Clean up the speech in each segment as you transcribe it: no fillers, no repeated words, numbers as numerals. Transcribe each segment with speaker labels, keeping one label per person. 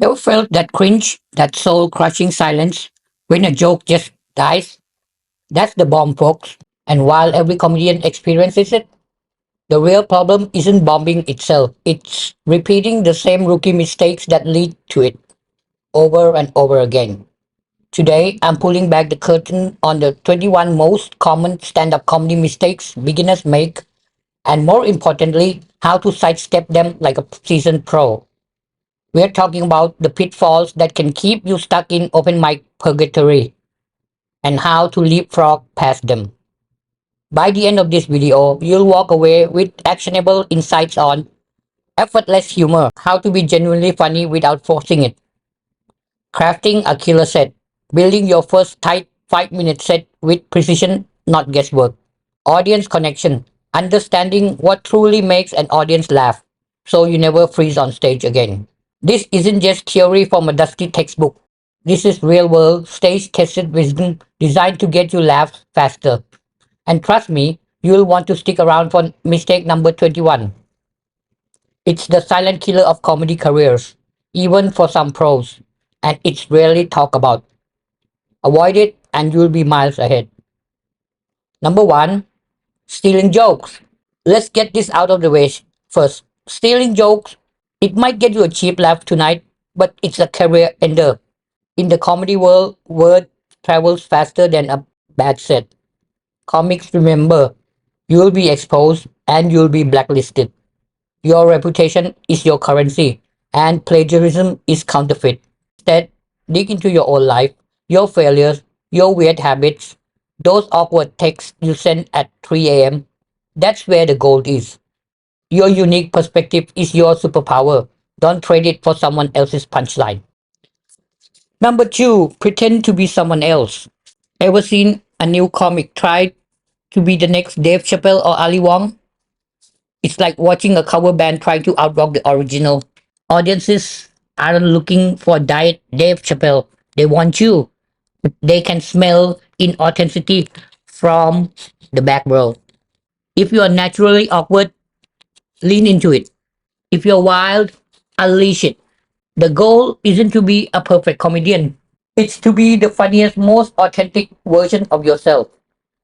Speaker 1: Ever felt that cringe, that soul crushing silence when a joke just dies? That's the bomb, folks. And while every comedian experiences it, the real problem isn't bombing itself, it's repeating the same rookie mistakes that lead to it over and over again. Today, I'm pulling back the curtain on the 21 most common stand up comedy mistakes beginners make, and more importantly, how to sidestep them like a seasoned pro. We're talking about the pitfalls that can keep you stuck in open mic purgatory and how to leapfrog past them. By the end of this video, you'll walk away with actionable insights on effortless humor, how to be genuinely funny without forcing it, crafting a killer set, building your first tight 5-minute set with precision, not guesswork, audience connection, understanding what truly makes an audience laugh so you never freeze on stage again. This isn't just theory from a dusty textbook. This is real world, stage tested wisdom designed to get you laugh faster. And trust me, you'll want to stick around for mistake number 21. It's the silent killer of comedy careers, even for some pros, and it's rarely talked about. Avoid it and you'll be miles ahead. Number one, stealing jokes. Let's get this out of the way first. Stealing jokes, it might get you a cheap laugh tonight, but it's a career ender. In the comedy world, word travels faster than a bad set. Comics, remember, you'll be exposed and you'll be blacklisted. Your reputation is your currency, and plagiarism is counterfeit. Instead, dig into your own life, your failures, your weird habits, those awkward texts you send at 3 a.m. That's where the gold is. Your unique perspective is your superpower. Don't trade it for someone else's punchline. Number two, pretend to be someone else. Ever seen a new comic try to be the next Dave Chappelle or Ali Wong? It's like watching a cover band trying to outrock the original. Audiences aren't looking for diet Dave Chappelle. They want you. They can smell inauthenticity from the back row. If you are naturally awkward, lean into it. If you're wild, unleash it. The goal isn't to be a perfect comedian. It's to be the funniest, most authentic version of yourself.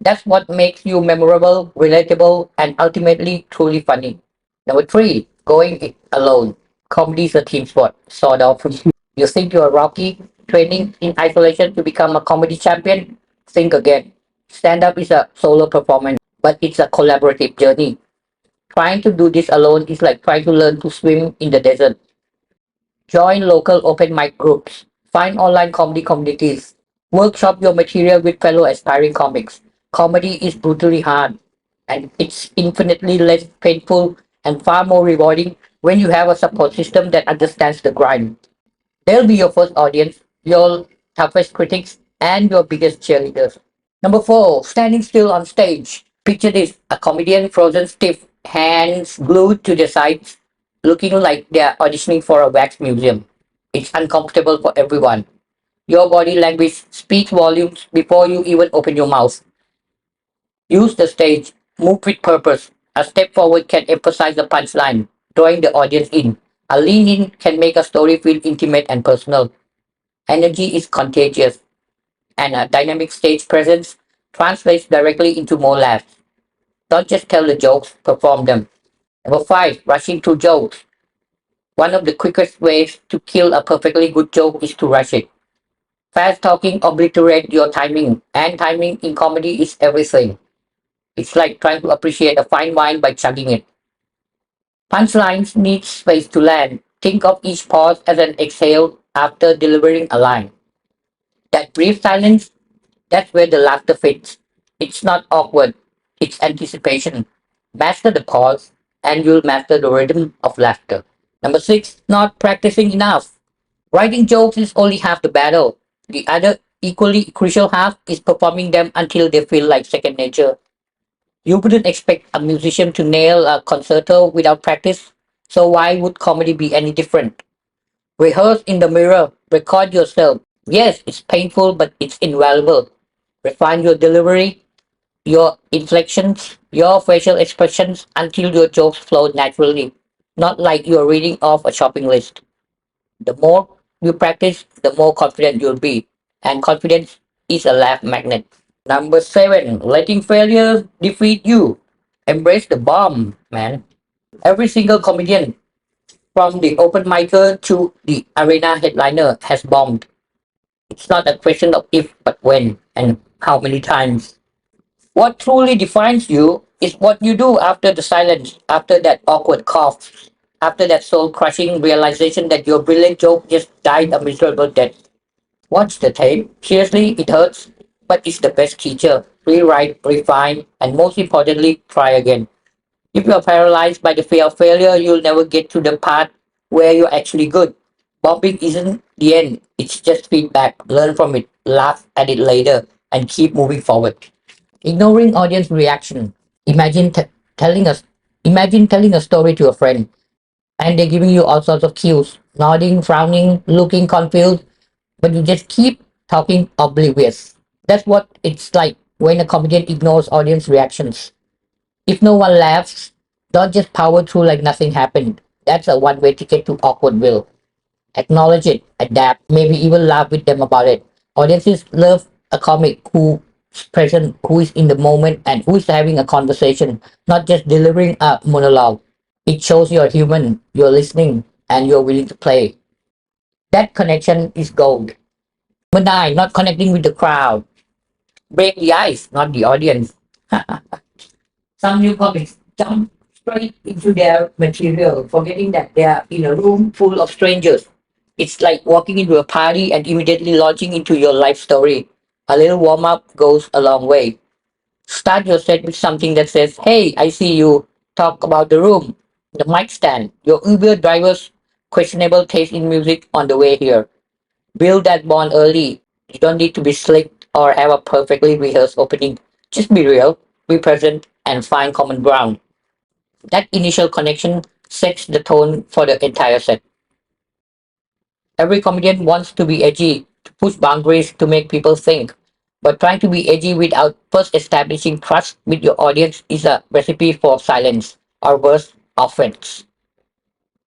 Speaker 1: That's what makes you memorable, relatable, and ultimately truly funny. Number three, going it alone. Comedy is a team sport, sort of. You think you're Rocky, training in isolation to become a comedy champion? Think again. Stand up is a solo performance, but it's a collaborative journey. Trying to do this alone is like trying to learn to swim in the desert. Join local open mic groups. Find online comedy communities. Workshop your material with fellow aspiring comics. Comedy is brutally hard, and it's infinitely less painful and far more rewarding when you have a support system that understands the grind. They'll be your first audience, your toughest critics, and your biggest cheerleaders. Number four, standing still on stage. Picture this, a comedian frozen stiff, hands glued to their sides, looking like they're auditioning for a wax museum. It's uncomfortable for everyone. Your body language speaks volumes before you even open your mouth. Use the stage, move with purpose. A step forward can emphasize the punchline, drawing the audience in. A lean in can make a story feel intimate and personal. Energy is contagious, and a dynamic stage presence translates directly into more laughs. Don't just tell the jokes, perform them. Number five, rushing through jokes. One of the quickest ways to kill a perfectly good joke is to rush it. Fast talking obliterates your timing, and timing in comedy is everything. It's like trying to appreciate a fine wine by chugging it. Punchlines need space to land. Think of each pause as an exhale after delivering a line. That brief silence, that's where the laughter fits. It's not awkward, it's anticipation. Master the pause, and you'll master the rhythm of laughter. Number six, not practicing enough. Writing jokes is only half the battle. The other equally crucial half is performing them until they feel like second nature. You wouldn't expect a musician to nail a concerto without practice, so why would comedy be any different? Rehearse in the mirror, record yourself. Yes, it's painful, but it's invaluable. Refine your delivery, your inflections, your facial expressions until your jokes flow naturally, not like you're reading off a shopping list. The more you practice, the more confident you'll be. And confidence is a laugh magnet. Number seven, letting failure defeat you. Embrace the bomb, man. Every single comedian, from the open micer to the arena headliner, has bombed. It's not a question of if, but when and how many times. What truly defines you is what you do after the silence, after that awkward cough, after that soul crushing realization that your brilliant joke just died a miserable death. Watch the tape. Seriously, it hurts, but it's the best teacher. Rewrite, refine, and most importantly, try again. If you're paralyzed by the fear of failure, you'll never get to the part where you're actually good. Bombing isn't the end, it's just feedback. Learn from it, laugh at it later, and keep moving forward. Ignoring audience reaction. Imagine telling us. Imagine telling a story to a friend, and they're giving you all sorts of cues, nodding, frowning, looking confused, but you just keep talking oblivious. That's what it's like when a comedian ignores audience reactions. If no one laughs, don't just power through like nothing happened. That's a one-way ticket to awkwardville. Acknowledge it, adapt, maybe even laugh with them about it. Audiences love a comic who's present, who is in the moment, and who is having a conversation, not just delivering a monologue. It shows you're human, you're listening, and you're willing to play. That connection is gold. Number nine, not connecting with the crowd. Break the ice, not the audience. Some new comics jump straight into their material, forgetting that they are in a room full of strangers. It's like walking into a party and immediately launching into your life story. A little warm up goes a long way. Start your set with something that says, "Hey, I see you." Talk about the room, the mic stand, your Uber driver's questionable taste in music on the way here. Build that bond early. You don't need to be slick or have a perfectly rehearsed opening. Just be real, be present, and find common ground. That initial connection sets the tone for the entire set. Every comedian wants to be edgy, to push boundaries, to make people think. But trying to be edgy without first establishing trust with your audience is a recipe for silence, or worse, offense.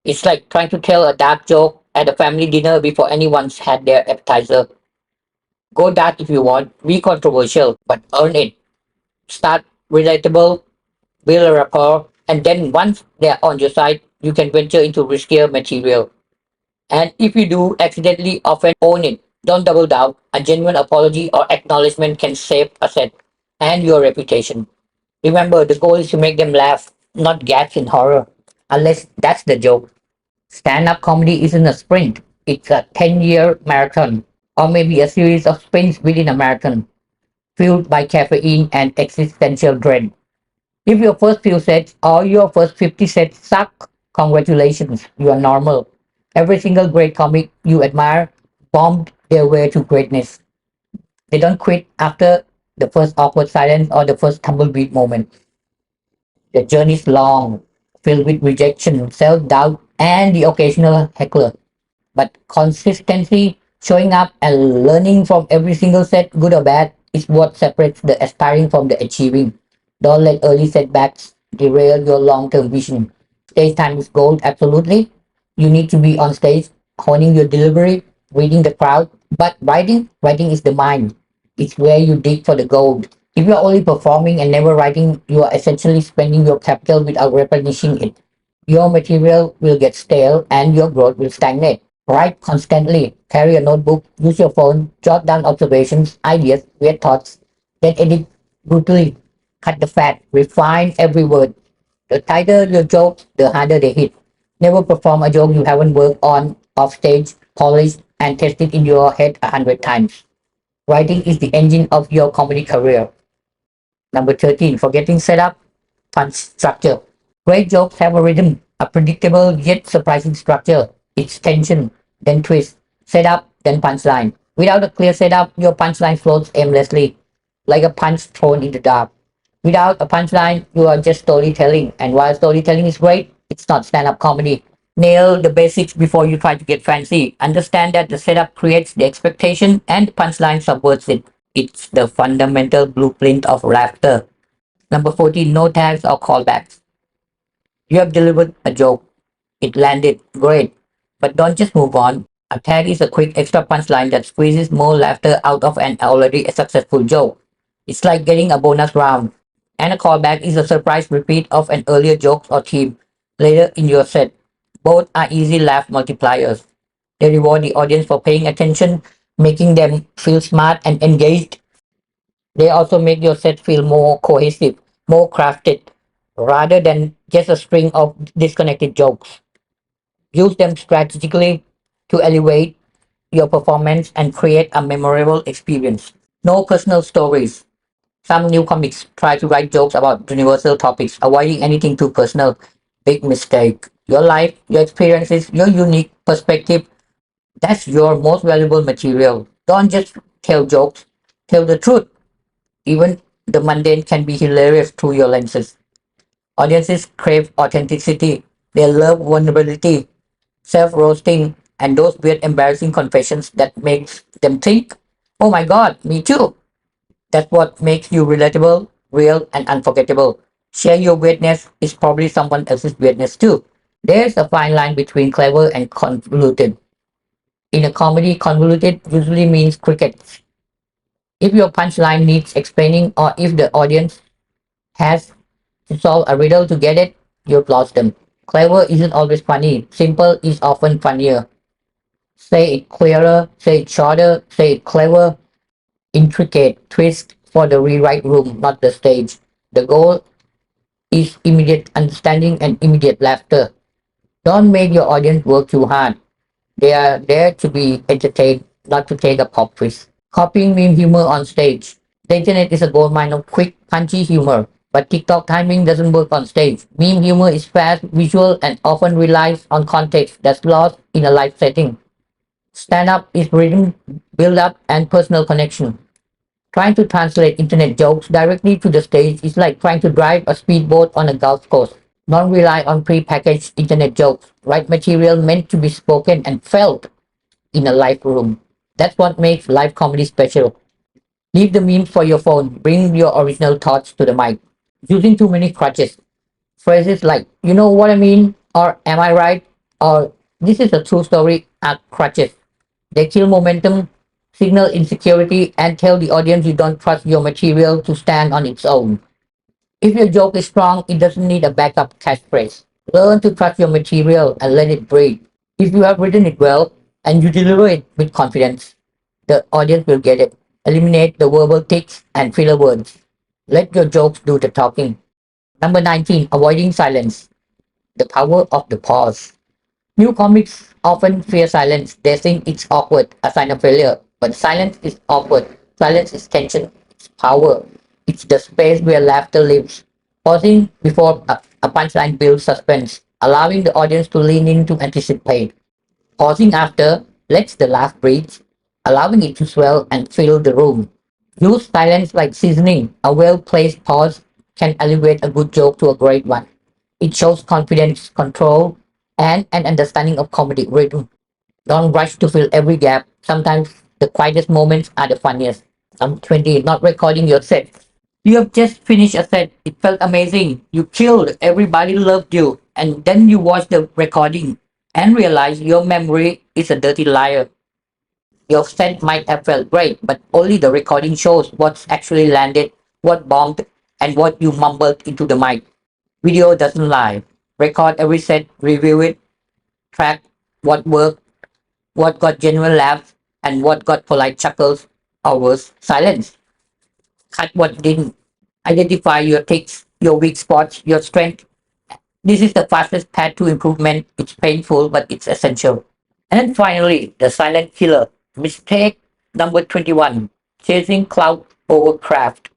Speaker 1: It's like trying to tell a dark joke at a family dinner before anyone's had their appetizer. Go dark if you want, be controversial, but earn it. Start relatable, build a rapport, and then once they're on your side, you can venture into riskier material. And if you do accidentally offend, own it. Don't double down. A genuine apology or acknowledgement can save a set and your reputation. Remember, the goal is to make them laugh, not gasp in horror. Unless that's the joke. Stand up comedy isn't a sprint, it's a 10-year marathon, or maybe a series of sprints within a marathon, fueled by caffeine and existential dread. If your first few sets or your first 50 sets suck, congratulations, you are normal. Every single great comic you admire bombed their way to greatness. They don't quit after the first awkward silence or the first tumbleweed moment. The journey is long, filled with rejection, self doubt, and the occasional heckler. But consistency, showing up, and learning from every single set, good or bad, is what separates the aspiring from the achieving. Don't let early setbacks derail your long term vision. Stage time is gold, absolutely. You need to be on stage, honing your delivery, reading the crowd. But writing is the mind. It's where you dig for the gold. If you're only performing and never writing, you are essentially spending your capital without replenishing it. Your material will get stale and your growth will stagnate. Write constantly. Carry a notebook. Use your phone. Jot down observations, ideas, weird thoughts. Then edit brutally. Cut the fat. Refine every word. The tighter your jokes, the harder they hit. Never perform a joke you haven't worked on off stage, polished, and tested in your head 100 times. Writing is the engine of your comedy career. Number 13, forgetting setup, punch structure. Great jokes have a rhythm, a predictable yet surprising structure. It's tension, then twist, setup, then punchline. Without a clear setup, your punchline floats aimlessly, like a punch thrown in the dark. Without a punchline, you are just storytelling. And while storytelling is great, it's not stand-up comedy. Nail the basics before you try to get fancy. Understand that the setup creates the expectation and the punchline subverts it. It's the fundamental blueprint of laughter. Number 14, no tags or callbacks. You have delivered a joke. It landed great. But don't just move on. A tag is a quick extra punchline that squeezes more laughter out of an already successful joke. It's like getting a bonus round. And a callback is a surprise repeat of an earlier joke or theme later in your set. Both are easy laugh multipliers. They reward the audience for paying attention, making them feel smart and engaged. They also make your set feel more cohesive, more crafted, rather than just a string of disconnected jokes. Use them strategically to elevate your performance and create a memorable experience. No personal stories. Some new comics try to write jokes about universal topics, avoiding anything too personal. Big mistake. Your life, your experiences, your unique perspective, that's your most valuable material. Don't just tell jokes, tell the truth. Even the mundane can be hilarious through your lenses. Audiences crave authenticity. They love vulnerability, self-roasting, and those weird embarrassing confessions that makes them think, oh my god, me too. That's what makes you relatable, real, and unforgettable. Share your weirdness is probably someone else's weirdness too. There's a fine line between clever and convoluted. In a comedy, convoluted usually means crickets. If your punchline needs explaining or if the audience has to solve a riddle to get it, you've lost them. Clever isn't always funny. Simple is often funnier. Say it clearer, say it shorter, say it clever, intricate twist for the rewrite room, not the stage. The goal is immediate understanding and immediate laughter. Don't make your audience work too hard. They are there to be entertained, not to take a pop quiz. Copying meme humor on stage. The internet is a goldmine of quick, punchy humor, but TikTok timing doesn't work on stage. Meme humor is fast, visual, and often relies on context that's lost in a live setting. Stand up is rhythm, build up, and personal connection. Trying to translate internet jokes directly to the stage is like trying to drive a speedboat on a golf course. Don't rely on pre-packaged internet jokes. Write material meant to be spoken and felt in a live room. That's what makes live comedy special. Leave the memes for your phone. Bring your original thoughts to the mic. Using too many crutches. Phrases like, you know what I mean? Or am I right? Or this is a true story are crutches. They kill momentum, signal insecurity, and tell the audience you don't trust your material to stand on its own. If your joke is strong, it doesn't need a backup catchphrase. Learn to trust your material and let it breathe. If you have written it well and you deliver it with confidence, the audience will get it. Eliminate the verbal tics and filler words. Let your jokes do the talking. Number 19, avoiding silence. The power of the pause. New comics often fear silence. They think it's awkward, a sign of failure. But silence is awkward. Silence is tension. It's power. It's the space where laughter lives. Pausing before a punchline builds suspense, allowing the audience to lean in to anticipate. Pausing after lets the laugh breathe, allowing it to swell and fill the room. Use silence like seasoning. A well-placed pause can elevate a good joke to a great one. It shows confidence, control, and an understanding of comedic rhythm. Don't rush to fill every gap. Sometimes the quietest moments are the funniest. Number 20, not recording your set. You have just finished a set. It felt amazing. You killed. Everybody loved you. And then you watch the recording and realize your memory is a dirty liar. Your set might have felt great, but only the recording shows what's actually landed, what bombed, and what you mumbled into the mic. Video doesn't lie. Record every set, review it, track what worked, what got genuine laughs, and what got polite chuckles or worse, silence. Cut what didn't. Identify your tics, your weak spots, your strength. This is the fastest path to improvement. It's painful, but it's essential. And finally, the silent killer. Mistake number 21. Chasing clout over craft.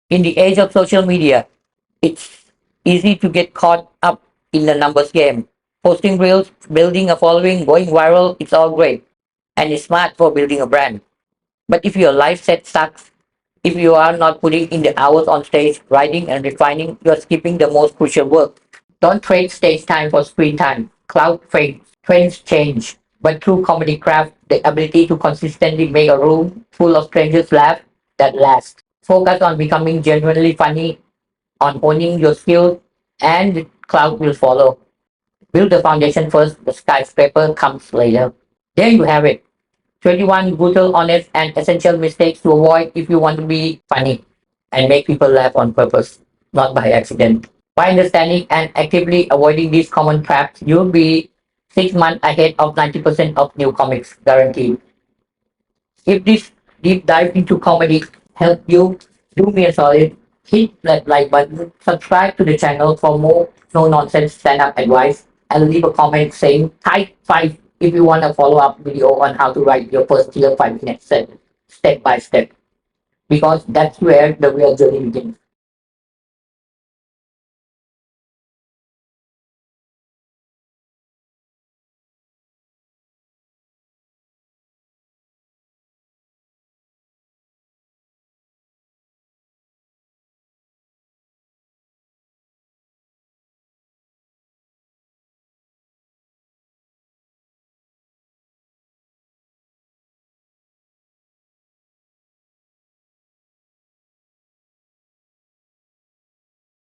Speaker 1: In the age of social media, it's easy to get caught up in the numbers game. Posting reels, building a following, going viral, it's all great. And it's smart for building a brand. But if your life set sucks, if you are not putting in the hours on stage, writing and refining, you're skipping the most crucial work. Don't trade stage time for screen time. Cloud fades, trends change. But through comedy craft, the ability to consistently make a room full of strangers laugh, that lasts. Focus on becoming genuinely funny, on owning your skills, and the cloud will follow. Build the foundation first, the skyscraper comes later. There you have it. 21 brutal, honest, and essential mistakes to avoid if you want to be funny and make people laugh on purpose, not by accident. By understanding and actively avoiding these common traps, you'll be 6 months ahead of 90% of new comics, guaranteed. If this deep dive into comedy helped you, do me a solid, hit that like button, subscribe to the channel for more no nonsense stand up advice, and leave a comment saying type 5 if you want a follow up video on how to write your first clear 5 minute set step by step, because that's where the real journey begins.